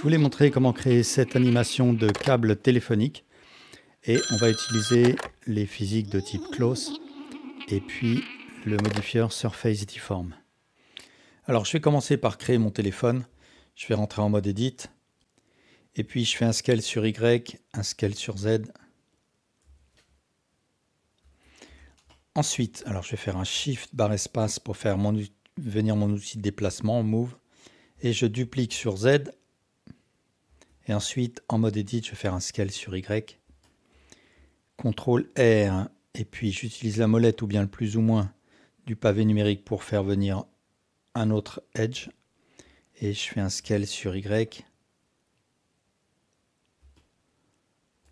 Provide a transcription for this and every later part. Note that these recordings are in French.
voulais montrer comment créer cette animation de câble téléphonique et on va utiliser les physiques de type close et puis le modifier Surface Deform. Alors je vais commencer par créer mon téléphone, je vais rentrer en mode Edit et puis je fais un scale sur Y, un scale sur Z. Ensuite, alors je vais faire un Shift barre espace pour faire venir mon outil de déplacement, Move, et je duplique sur Z. Et ensuite, en mode Edit, je vais faire un scale sur Y. CTRL R, et puis j'utilise la molette ou bien le plus ou moins du pavé numérique pour faire venir un autre edge. Et je fais un scale sur Y.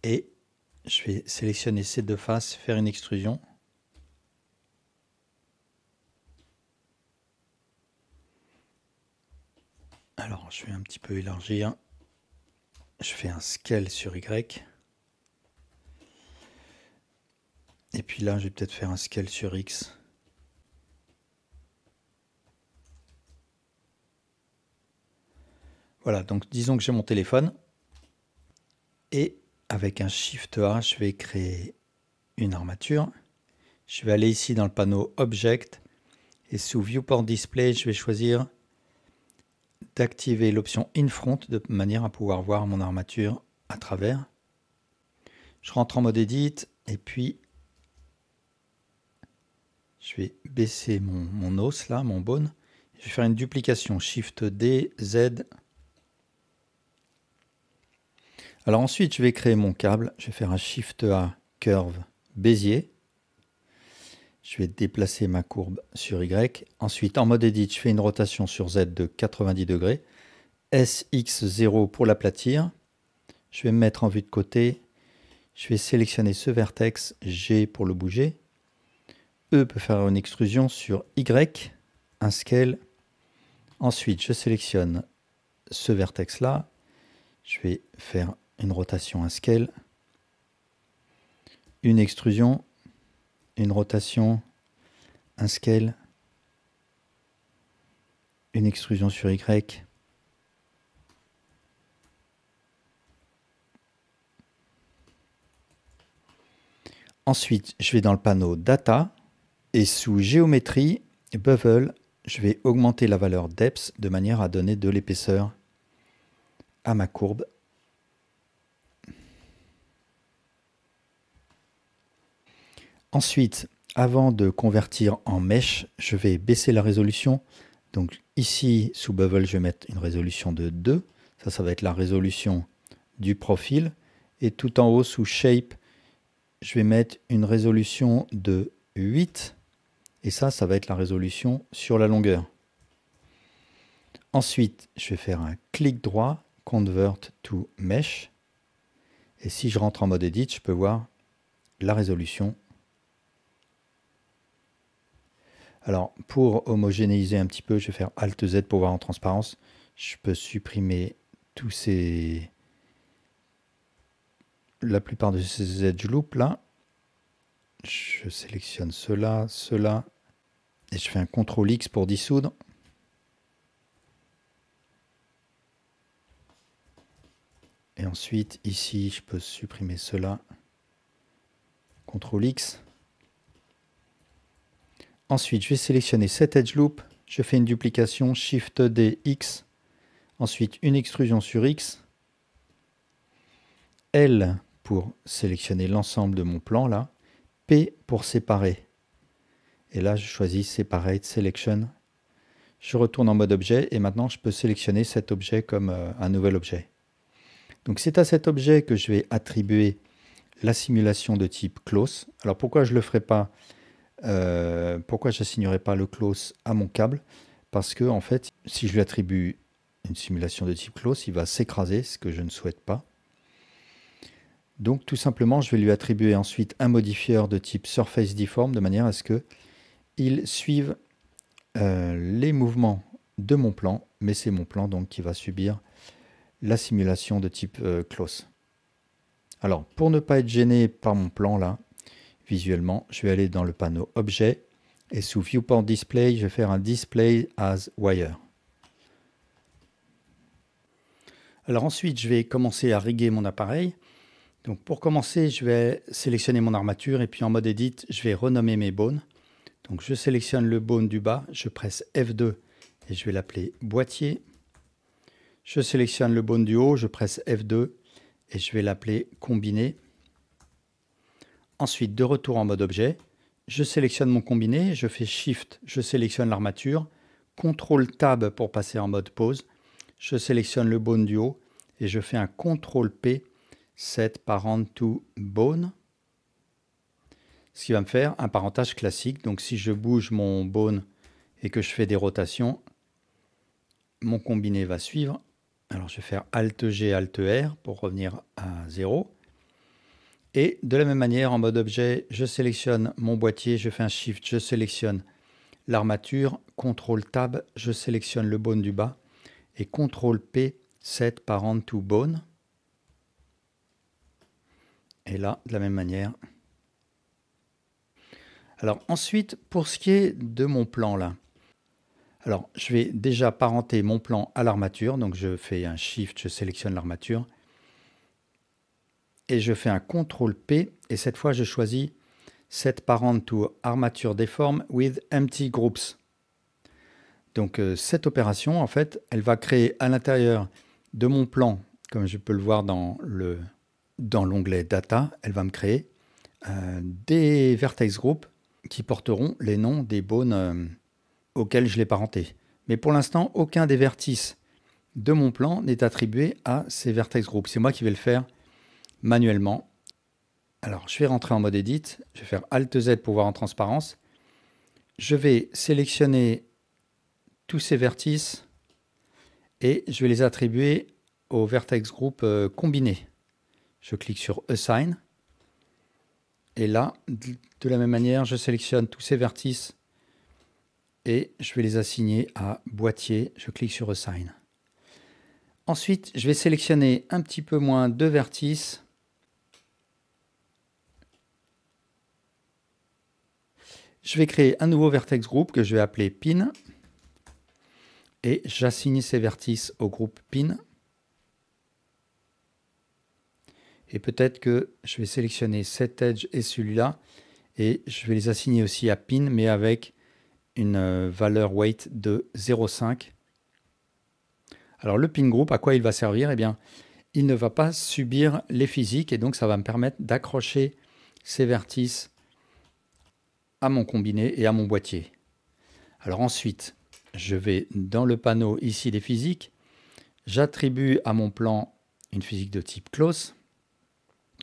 Et je vais sélectionner ces deux faces, faire une extrusion. Alors, je vais un petit peu élargir. Je fais un scale sur Y. Et puis là, je vais peut-être faire un scale sur X. Voilà, donc disons que j'ai mon téléphone. Et avec un Shift A, je vais créer une armature. Je vais aller ici dans le panneau Object. Et sous Viewport Display, je vais choisir d'activer l'option In Front de manière à pouvoir voir mon armature à travers. Je rentre en mode Edit et puis je vais baisser mon os là, mon bone. Je vais faire une duplication, Shift D, Z. Alors ensuite, je vais créer mon câble. Je vais faire un Shift A, Curve, Bézier. Je vais déplacer ma courbe sur Y. Ensuite, en mode Edit, je fais une rotation sur Z de 90 degrés. SX0 pour l'aplatir. Je vais me mettre en vue de côté. Je vais sélectionner ce vertex, G pour le bouger. E peut faire une extrusion sur Y, un scale. Ensuite, je sélectionne ce vertex-là. Je vais faire une rotation, un scale. Une extrusion, une rotation, un scale. Une extrusion sur Y. Ensuite, je vais dans le panneau Data et sous Géométrie, Bevel, je vais augmenter la valeur Depth de manière à donner de l'épaisseur à ma courbe. Ensuite, avant de convertir en Mesh, je vais baisser la résolution. Donc ici, sous Bevel, je vais mettre une résolution de 2. Ça va être la résolution du profil. Et tout en haut, sous Shape, je vais mettre une résolution de 8. Et ça va être la résolution sur la longueur. Ensuite, je vais faire un clic droit, Convert to Mesh. Et si je rentre en mode Edit, je peux voir la résolution. Alors, pour homogénéiser un petit peu, je vais faire Alt Z pour voir en transparence. Je peux supprimer la plupart de ces edge loops là. Je sélectionne cela, cela. Et je fais un CTRL X pour dissoudre. Et ensuite, ici, je peux supprimer cela. CTRL X. Ensuite, je vais sélectionner cet edge loop. Je fais une duplication, Shift D, X. Ensuite, une extrusion sur X. L pour sélectionner l'ensemble de mon plan là. P pour séparer. Et là, je choisis Separate Selection. Je retourne en mode objet et maintenant, je peux sélectionner cet objet comme un nouvel objet. Donc, c'est à cet objet que je vais attribuer la simulation de type close. Alors, pourquoi je ne le ferai pas pourquoi je n'assignerai pas le close à mon câble? Parce que, en fait, si je lui attribue une simulation de type close, il va s'écraser, ce que je ne souhaite pas. Donc, tout simplement, je vais lui attribuer ensuite un modifier de type Surface Deform de manière à ce qu'il suive les mouvements de mon plan, mais c'est mon plan donc qui va subir la simulation de type close. Alors, pour ne pas être gêné par mon plan là, visuellement, je vais aller dans le panneau Objet et sous Viewport Display, je vais faire un Display as Wire. Alors ensuite, je vais commencer à riguer mon appareil. Donc pour commencer, je vais sélectionner mon armature et puis en mode Edit, je vais renommer mes bones. Donc je sélectionne le bone du bas, je presse F2 et je vais l'appeler boîtier. Je sélectionne le bone du haut, je presse F2 et je vais l'appeler combiné. Ensuite, de retour en mode objet, je sélectionne mon combiné, je fais Shift, je sélectionne l'armature, CTRL Tab pour passer en mode pause. Je sélectionne le bone du haut et je fais un CTRL P, Set Parent to Bone. Ce qui va me faire un parentage classique. Donc si je bouge mon bone et que je fais des rotations, mon combiné va suivre. Alors je vais faire Alt G, Alt R pour revenir à 0. Et de la même manière, en mode objet, je sélectionne mon boîtier, je fais un Shift, je sélectionne l'armature, CTRL Tab, je sélectionne le bone du bas et CTRL P, Set Parent to Bone. Et là, de la même manière. Alors ensuite, pour ce qui est de mon plan là, alors je vais déjà parenter mon plan à l'armature, donc je fais un Shift, je sélectionne l'armature, et je fais un CTRL P, et cette fois je choisis Set Parent to Armature Deform with Empty Groups. Donc cette opération, en fait, elle va créer à l'intérieur de mon plan, comme je peux le voir dans l'onglet Data, elle va me créer des vertex groups qui porteront les noms des bones auxquels je l'ai parenté. Mais pour l'instant, aucun des vertices de mon plan n'est attribué à ces vertex groups. C'est moi qui vais le faire manuellement. Alors, je vais rentrer en mode Edit. Je vais faire Alt Z pour voir en transparence. Je vais sélectionner tous ces vertices et je vais les attribuer au vertex group combiné. Je clique sur Assign. Et là, de la même manière, je sélectionne tous ces vertices et je vais les assigner à boîtier. Je clique sur Assign. Ensuite, je vais sélectionner un petit peu moins de vertices. Je vais créer un nouveau vertex group que je vais appeler Pin. Et j'assigne ces vertices au groupe Pin. Et peut-être que je vais sélectionner cet edge et celui-là. Et je vais les assigner aussi à Pin, mais avec une valeur weight de 0,5. Alors le pin group, à quoi il va servir? Eh bien, il ne va pas subir les physiques et donc ça va me permettre d'accrocher ces vertices à mon combiné et à mon boîtier. Alors ensuite, je vais dans le panneau ici des physiques. J'attribue à mon plan une physique de type close.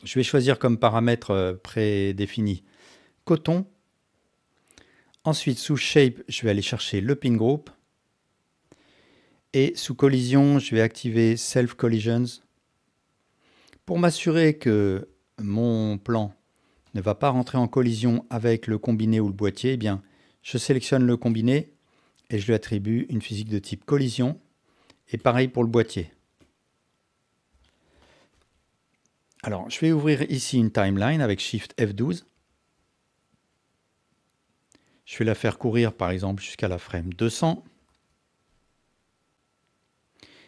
Je vais choisir comme paramètre prédéfini coton. Ensuite, sous shape, je vais aller chercher le pin group. Et sous collision, je vais activer self collisions. Pour m'assurer que mon plan ne va pas rentrer en collision avec le combiné ou le boîtier, eh bien, je sélectionne le combiné et je lui attribue une physique de type collision. Et pareil pour le boîtier. Alors, je vais ouvrir ici une timeline avec Shift F12. Je vais la faire courir, par exemple, jusqu'à la frame 200.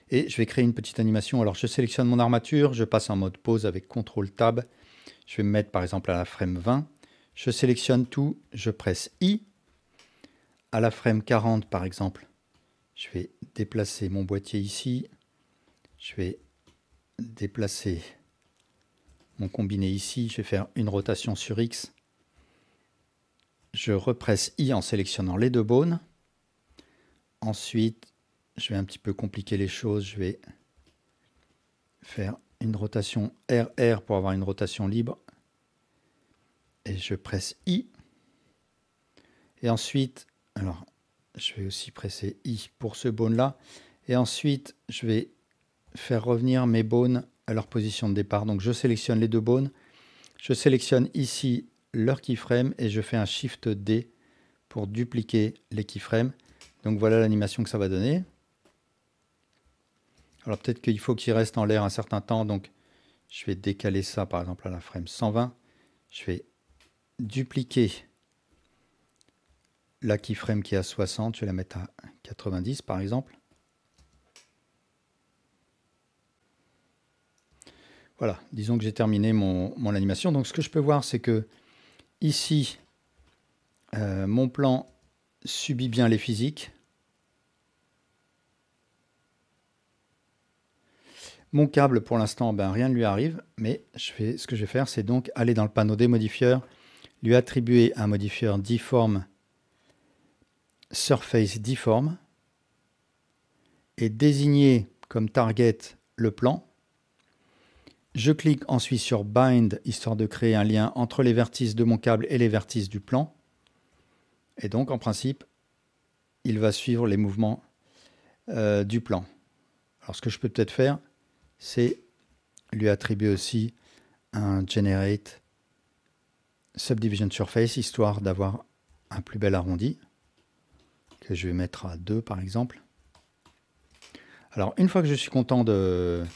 Et je vais créer une petite animation. Alors, je sélectionne mon armature, je passe en mode pause avec CTRL Tab. Je vais me mettre, par exemple, à la frame 20. Je sélectionne tout, je presse I. À la frame 40, par exemple, je vais déplacer mon boîtier ici. Je vais déplacer mon combiné ici. Je vais faire une rotation sur X. Je represse I en sélectionnant les deux bones. Ensuite, je vais un petit peu compliquer les choses. Je vais faire une rotation RR pour avoir une rotation libre. Et je presse I. Et ensuite, alors, je vais aussi presser I pour ce bone-là. Et ensuite, je vais faire revenir mes bones à leur position de départ. Donc, je sélectionne les deux bones. Je sélectionne ici leur keyframe et je fais un Shift D pour dupliquer les keyframes. Donc, voilà l'animation que ça va donner. Alors, peut-être qu'il faut qu'il reste en l'air un certain temps. Donc, je vais décaler ça, par exemple, à la frame 120. Je vais dupliquer la keyframe qui est à 60, je vais la mettre à 90 par exemple. Voilà, disons que j'ai terminé mon animation. Donc ce que je peux voir, c'est que ici, mon plan subit bien les physiques. Mon câble, pour l'instant, ben, rien ne lui arrive, mais ce que je vais faire, c'est donc aller dans le panneau des modifieurs, lui attribuer un modifieur Deform, Surface Deform, et désigner comme target le plan. Je clique ensuite sur Bind, histoire de créer un lien entre les vertices de mon câble et les vertices du plan. Et donc, en principe, il va suivre les mouvements du plan. Alors, ce que je peux peut-être faire, c'est lui attribuer aussi un Generate Subdivision Surface, histoire d'avoir un plus bel arrondi, que je vais mettre à 2 par exemple. Alors, une fois que je suis content de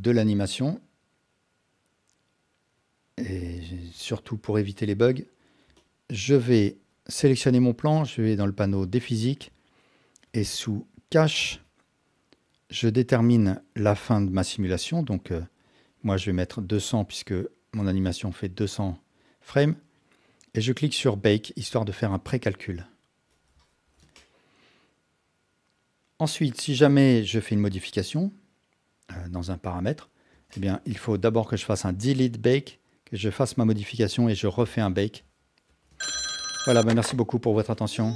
l'animation, et surtout pour éviter les bugs, je vais sélectionner mon plan, je vais dans le panneau des physiques, et sous Cache, je détermine la fin de ma simulation. Donc, moi, je vais mettre 200 puisque mon animation fait 200 frames. Et je clique sur Bake, histoire de faire un précalcul. Ensuite, si jamais je fais une modification dans un paramètre, eh bien, il faut d'abord que je fasse un Delete Bake, que je fasse ma modification et je refais un Bake. Voilà, ben merci beaucoup pour votre attention.